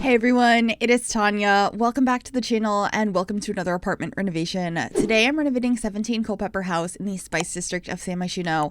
Hey everyone, it is Tanya. Welcome back to the channel and welcome to another apartment renovation. Today I'm renovating 17 Culpepper House in the Spice District of San Myshuno.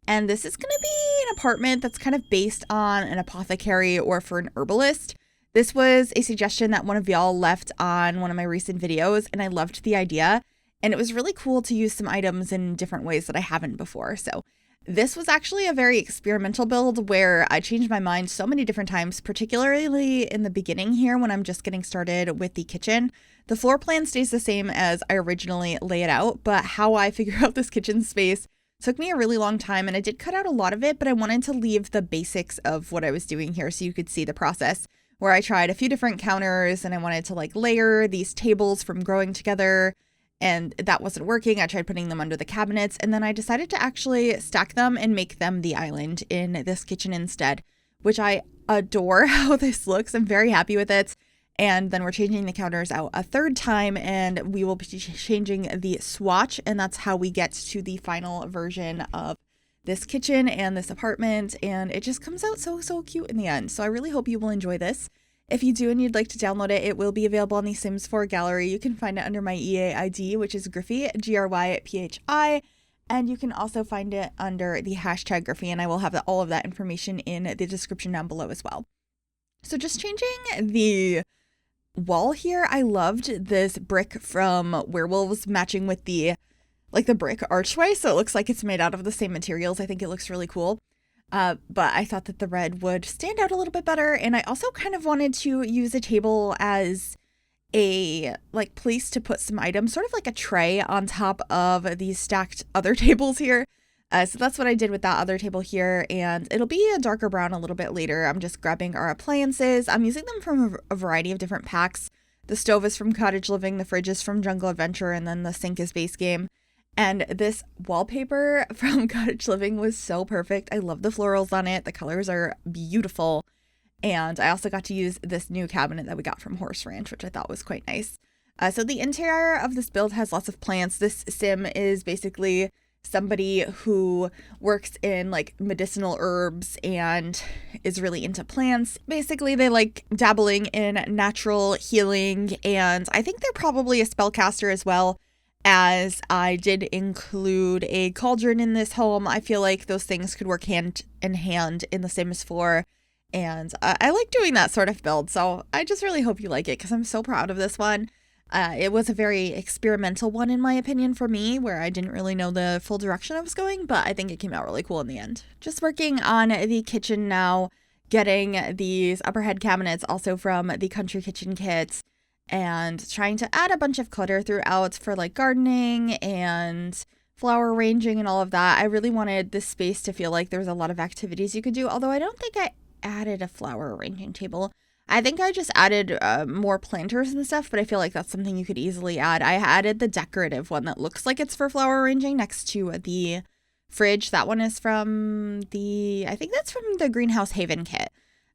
And this is going to be an apartment that's kind of based on an apothecary or for an herbalist. This was a suggestion that one of y'all left on one of my recent videos and I loved the idea. And it was really cool to use some items in different ways that I haven't before. So this was actually a very experimental build where I changed my mind so many different times, particularly in the beginning here when I'm just getting started with the kitchen. The floor plan stays the same as I originally lay it out, but how I figure out this kitchen space took me a really long time, and I did cut out a lot of it, but I wanted to leave the basics of what I was doing here so you could see the process, where I tried a few different counters and I wanted to layer these tables from growing together. And that wasn't working. I tried putting them under the cabinets, and then I decided to actually stack them and make them the island in this kitchen instead, which I adore how this looks. I'm very happy with it. And then we're changing the counters out a third time, and we will be changing the swatch, and that's how we get to the final version of this kitchen and this apartment, and it just comes out so cute in the end. So I really hope you will enjoy this. If you do and you'd like to download it, it will be available on the Sims 4 gallery. You can find it under my EA ID, which is Gryphi, Gryphi, and you can also find it under the hashtag Gryphi, and I will have all of that information in the description down below as well. So just changing the wall here, I loved this brick from Werewolves matching with the brick archway, so it looks like it's made out of the same materials. I think it looks really cool. But I thought that the red would stand out a little bit better, and I also kind of wanted to use a table as a place to put some items, sort of like a tray on top of these stacked other tables here. So that's what I did with that other table here, and it'll be a darker brown a little bit later. I'm just grabbing our appliances. I'm using them from a variety of different packs. The stove is from Cottage Living, the fridge is from Jungle Adventure, and then the sink is Base Game. And this wallpaper from Cottage Living was so perfect. I love the florals on it. The colors are beautiful. And I also got to use this new cabinet that we got from Horse Ranch, which I thought was quite nice. So the interior of this build has lots of plants. This sim is basically somebody who works in medicinal herbs and is really into plants. Basically, they like dabbling in natural healing, and I think they're probably a spellcaster as well, as I did include a cauldron in this home. I feel like those things could work hand in hand in The Sims 4, and I like doing that sort of build, so I just really hope you like it because I'm so proud of this one. It was a very experimental one in my opinion for me, where I didn't really know the full direction I was going, but I think it came out really cool in the end. Just working on the kitchen now, getting these upper head cabinets also from the Country Kitchen kits, and trying to add a bunch of clutter throughout for gardening and flower arranging and all of that. I really wanted this space to feel like there was a lot of activities you could do, although I don't think I added a flower arranging table. I think I just added more planters and stuff, but I feel like that's something you could easily add. I added the decorative one that looks like it's for flower arranging next to the fridge. That one is from I think that's from the Greenhouse Haven kit.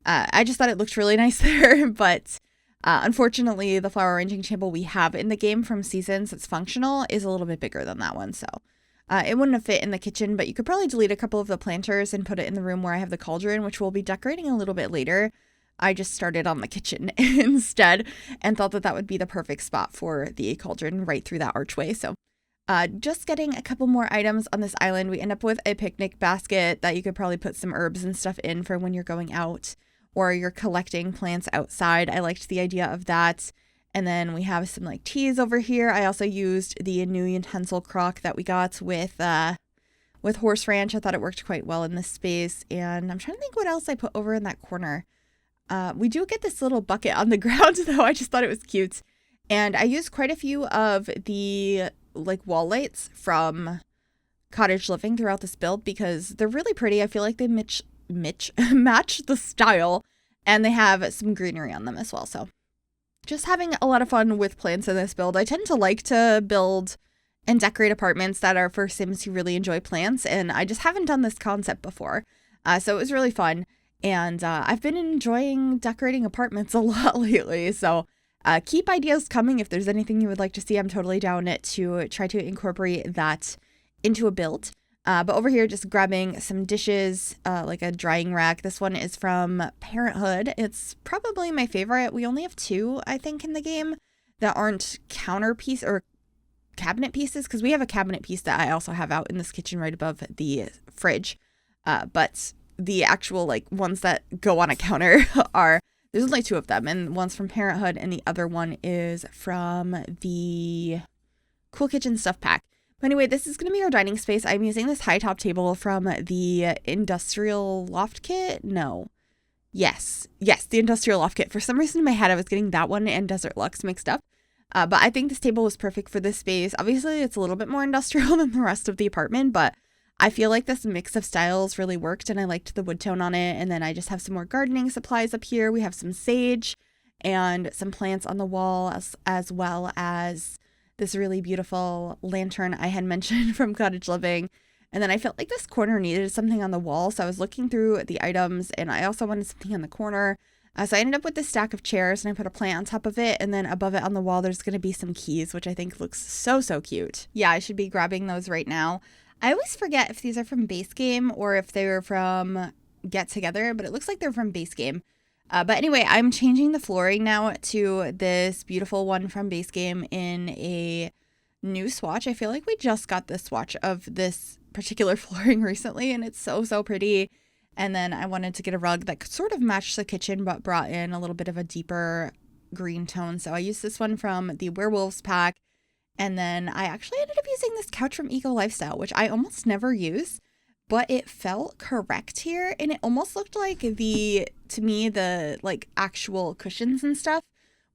I just thought it looked really nice there, but unfortunately, the flower arranging table we have in the game from Seasons that's functional is a little bit bigger than that one, so it wouldn't have fit in the kitchen, but you could probably delete a couple of the planters and put it in the room where I have the cauldron, which we'll be decorating a little bit later. I just started on the kitchen instead and thought that that would be the perfect spot for the cauldron right through that archway. So just getting a couple more items on this island. We end up with a picnic basket that you could probably put some herbs and stuff in for when you're going out or you're collecting plants outside. I liked the idea of that. And then we have some teas over here. I also used the new utensil crock that we got with Horse Ranch. I thought it worked quite well in this space. And I'm trying to think what else I put over in that corner. We do get this little bucket on the ground, though. I just thought it was cute. And I used quite a few of the wall lights from Cottage Living throughout this build because they're really pretty. I feel like they match the style, and they have some greenery on them as well. So just having a lot of fun with plants in this build. I tend to like to build and decorate apartments that are for Sims who really enjoy plants, and I just haven't done this concept before. So it was really fun. And I've been enjoying decorating apartments a lot lately. So keep ideas coming. If there's anything you would like to see, I'm totally down to try to incorporate that into a build. But over here, just grabbing some dishes, like a drying rack. This one is from Parenthood. It's probably my favorite. We only have 2, I think, in the game that aren't counter piece or cabinet pieces, because we have a cabinet piece that I also have out in this kitchen right above the fridge. But the actual like ones that go on a counter there's only 2 of them, and one's from Parenthood and the other one is from the Cool Kitchen Stuff Pack. But anyway, this is going to be our dining space. I'm using this high top table from the Industrial Loft Kit. No. Yes, the Industrial Loft Kit. For some reason in my head, I was getting that one and Desert Luxe mixed up. But I think this table was perfect for this space. Obviously, it's a little bit more industrial than the rest of the apartment, but I feel like this mix of styles really worked, and I liked the wood tone on it. And then I just have some more gardening supplies up here. We have some sage and some plants on the wall, as well as this really beautiful lantern I had mentioned from Cottage Living. And then I felt like this corner needed something on the wall, so I was looking through the items, and I also wanted something on the corner. So I ended up with this stack of chairs, and I put a plant on top of it, and then above it on the wall there's going to be some keys, which I think looks so cute. Yeah, I should be grabbing those right now. I always forget if these are from Base Game or if they were from Get Together, but it looks like they're from Base Game. But anyway, I'm changing the flooring now to this beautiful one from Base Game in a new swatch. I feel like we just got this swatch of this particular flooring recently, and it's so pretty. And then I wanted to get a rug that could sort of match the kitchen but brought in a little bit of a deeper green tone. So I used this one from the Werewolves pack. And then I actually ended up using this couch from Eco Lifestyle, which I almost never use, but it felt correct here. And it almost looked like the like actual cushions and stuff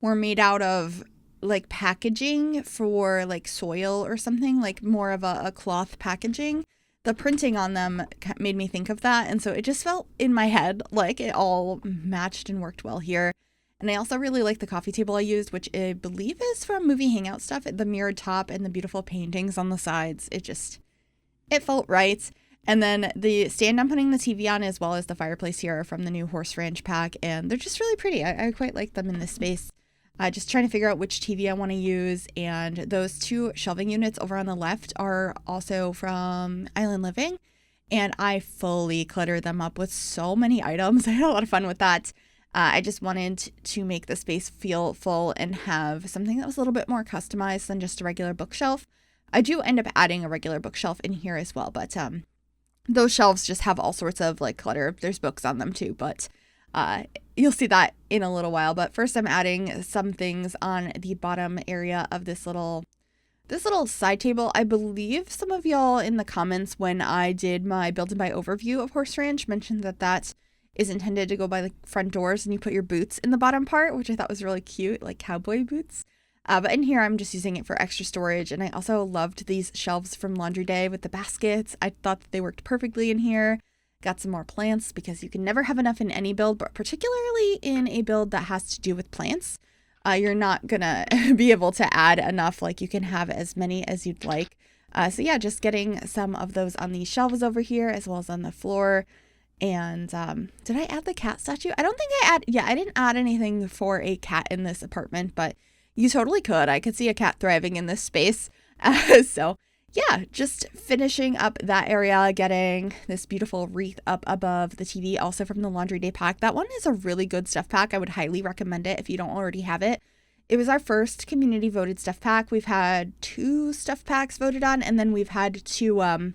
were made out of like packaging for like soil or something, like more of a cloth packaging. The printing on them made me think of that. And so it just felt in my head like it all matched and worked well here. And I also really like the coffee table I used, which I believe is from Movie Hangout stuff. The mirrored top and the beautiful paintings on the sides. It felt right. And then the stand I'm putting the TV on, as well as the fireplace here, are from the new Horse Ranch pack. And they're just really pretty. I quite like them in this space. Just trying to figure out which TV I want to use. And those 2 shelving units over on the left are also from Island Living. And I fully cluttered them up with so many items. I had a lot of fun with that. I just wanted to make the space feel full and have something that was a little bit more customized than just a regular bookshelf. I do end up adding a regular bookshelf in here as well, but those shelves just have all sorts of like clutter. There's books on them too, but you'll see that in a little while. But first I'm adding some things on the bottom area of this little side table. I believe some of y'all in the comments when I did my build and buy overview of Horse Ranch mentioned that is intended to go by the front doors and you put your boots in the bottom part, which I thought was really cute, like cowboy boots. But in here, I'm just using it for extra storage. And I also loved these shelves from Laundry Day with the baskets. I thought that they worked perfectly in here. Got some more plants because you can never have enough in any build, but particularly in a build that has to do with plants. You're not gonna be able to add enough, like you can have as many as you'd like. So yeah, just getting some of those on these shelves over here as well as on the floor. And did I add the cat statue? I don't think I didn't add anything for a cat in this apartment, but you totally could. I could see a cat thriving in this space. So yeah, just finishing up that area, getting this beautiful wreath up above the TV, also from the Laundry Day pack. That one is a really good stuff pack. I would highly recommend it if you don't already have it. It was our first community voted stuff pack. We've had 2 stuff packs voted on, and then we've had two of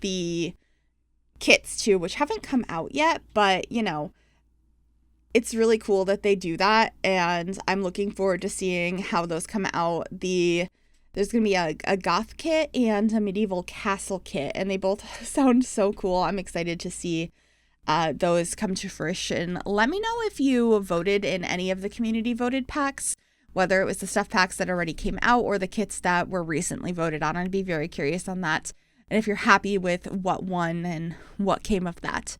the kits too, which haven't come out yet, but you know, it's really cool that they do that, and I'm looking forward to seeing how those come out. There's gonna be a goth kit and a medieval castle kit, and they both sound so cool. I'm excited to see those come to fruition. Let me know if you voted in any of the community voted packs, whether it was the stuff packs that already came out or the kits that were recently voted on. I'd be very curious on that. And if you're happy with what won and what came of that.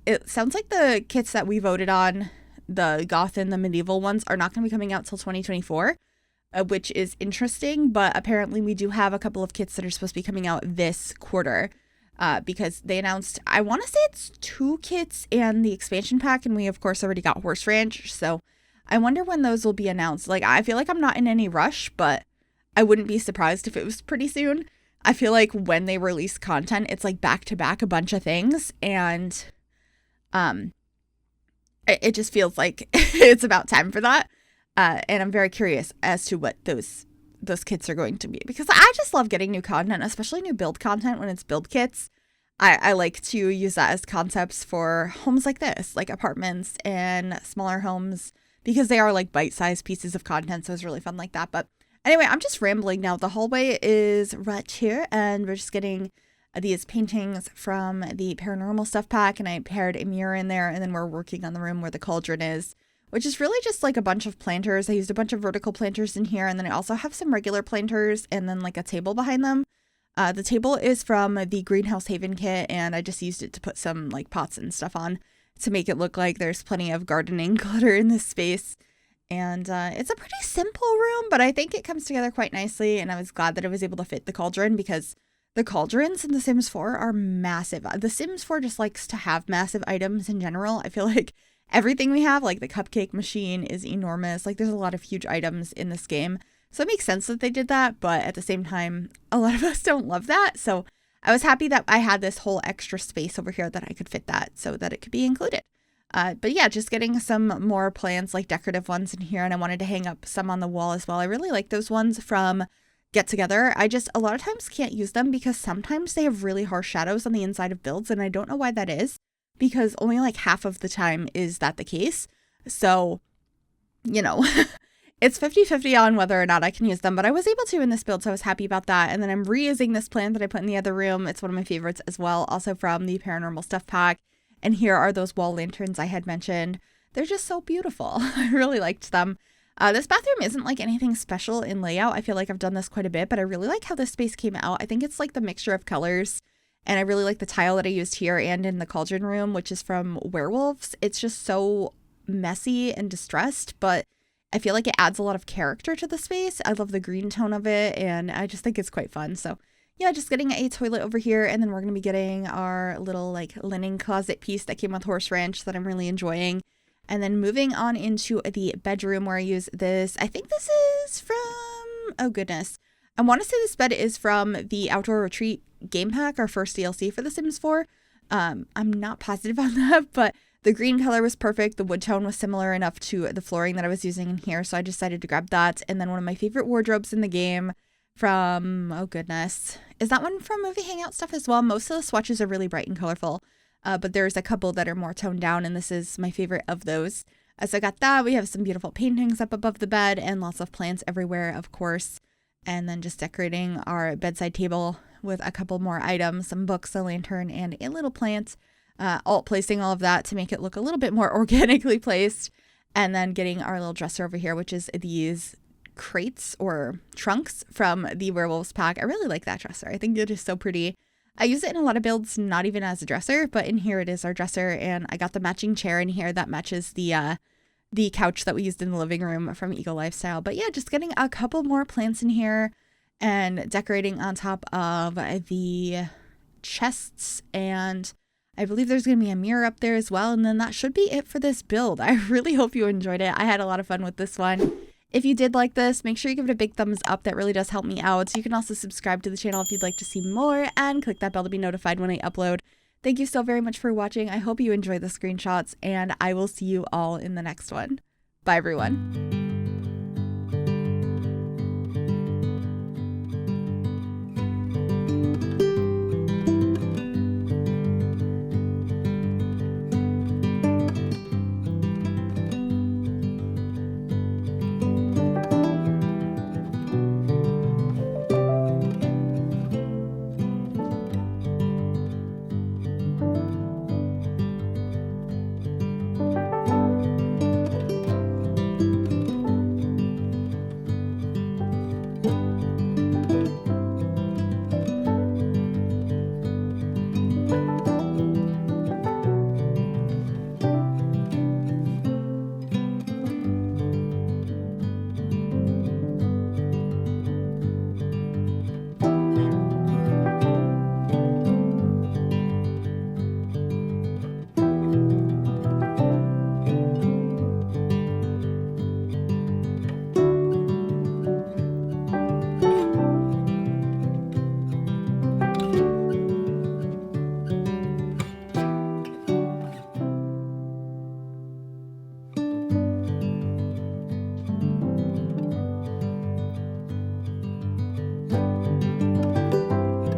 It sounds like the kits that we voted on, the goth and the medieval ones, are not going to be coming out till 2024, which is interesting. But apparently we do have a couple of kits that are supposed to be coming out this quarter because they announced, I want to say it's 2 kits and the expansion pack. And we, of course, already got Horse Ranch. So I wonder when those will be announced. Like, I feel like I'm not in any rush, but I wouldn't be surprised if it was pretty soon. I feel like when they release content, it's like back to back a bunch of things, and it just feels like it's about time for that. And I'm very curious as to what those kits are going to be, because I just love getting new content, especially new build content when it's build kits. I like to use that as concepts for homes like this, like apartments and smaller homes, because they are like bite-sized pieces of content. So it's really fun like that. But anyway, I'm just rambling now. The hallway is right here, and we're just getting these paintings from the paranormal stuff pack, and I paired a mirror in there, and then we're working on the room where the cauldron is, which is really just like a bunch of planters. I used a bunch of vertical planters in here, and then I also have some regular planters and then like a table behind them. The table is from the Greenhouse Haven kit, and I just used it to put some like pots and stuff on to make it look like there's plenty of gardening glitter in this space. And it's a pretty simple room, but I think it comes together quite nicely, and I was glad that I was able to fit the cauldron, because the cauldrons in The Sims 4 are massive. The Sims 4 just likes to have massive items in general. I feel like everything we have, like the cupcake machine, is enormous. Like there's a lot of huge items in this game. So it makes sense that they did that, but at the same time, a lot of us don't love that. So I was happy that I had this whole extra space over here that I could fit that so that it could be included. But yeah, just getting some more plants, like decorative ones in here, and I wanted to hang up some on the wall as well. I really like those ones from Get Together. I just a lot of times can't use them because sometimes they have really harsh shadows on the inside of builds, and I don't know why that is, because only like half of the time is that the case. So, you know, it's 50-50 on whether or not I can use them, but I was able to in this build, so I was happy about that. And then I'm reusing this plant that I put in the other room. It's one of my favorites as well, also from the Paranormal Stuff Pack. And here are those wall lanterns I had mentioned. They're just so beautiful. I really liked them. This bathroom isn't like anything special in layout. I feel like I've done this quite a bit, but I really like how this space came out. I think it's like the mixture of colors, and I really like the tile that I used here and in the cauldron room, which is from Werewolves. It's just so messy and distressed, but I feel like it adds a lot of character to the space. I love the green tone of it, and I just think it's quite fun. So yeah, just getting a toilet over here, and then we're going to be getting our little like linen closet piece that came with Horse Ranch that I'm really enjoying. And then moving on into the bedroom where I use this. I think this is from, oh goodness. I want to say this bed is from the Outdoor Retreat game pack, our first DLC for The Sims 4. I'm not positive on that, but the green color was perfect. The wood tone was similar enough to the flooring that I was using in here, so I decided to grab that. And then one of my favorite wardrobes in the game from, oh goodness, is that one from Movie Hangout stuff as well? Most of the swatches are really bright and colorful, but there's a couple that are more toned down, and this is my favorite of those. So I got that. We have some beautiful paintings up above the bed and lots of plants everywhere, of course. And then just decorating our bedside table with a couple more items, some books, a lantern, and a little plant. Placing all of that to make it look a little bit more organically placed. And then getting our little dresser over here, which is these crates or trunks from the Werewolves pack. I really like that dresser. I think it is so pretty. I use it in a lot of builds, not even as a dresser, but in here it is our dresser, and I got the matching chair in here that matches the couch that we used in the living room from Eagle Lifestyle. But yeah, just getting a couple more plants in here and decorating on top of the chests, and I believe there's going to be a mirror up there as well, and then that should be it for this build. I really hope you enjoyed it. I had a lot of fun with this one. If you did like this, make sure you give it a big thumbs up. That really does help me out. You can also subscribe to the channel if you'd like to see more, and click that bell to be notified when I upload. Thank you so very much for watching. I hope you enjoyed the screenshots, and I will see you all in the next one. Bye, everyone.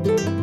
you.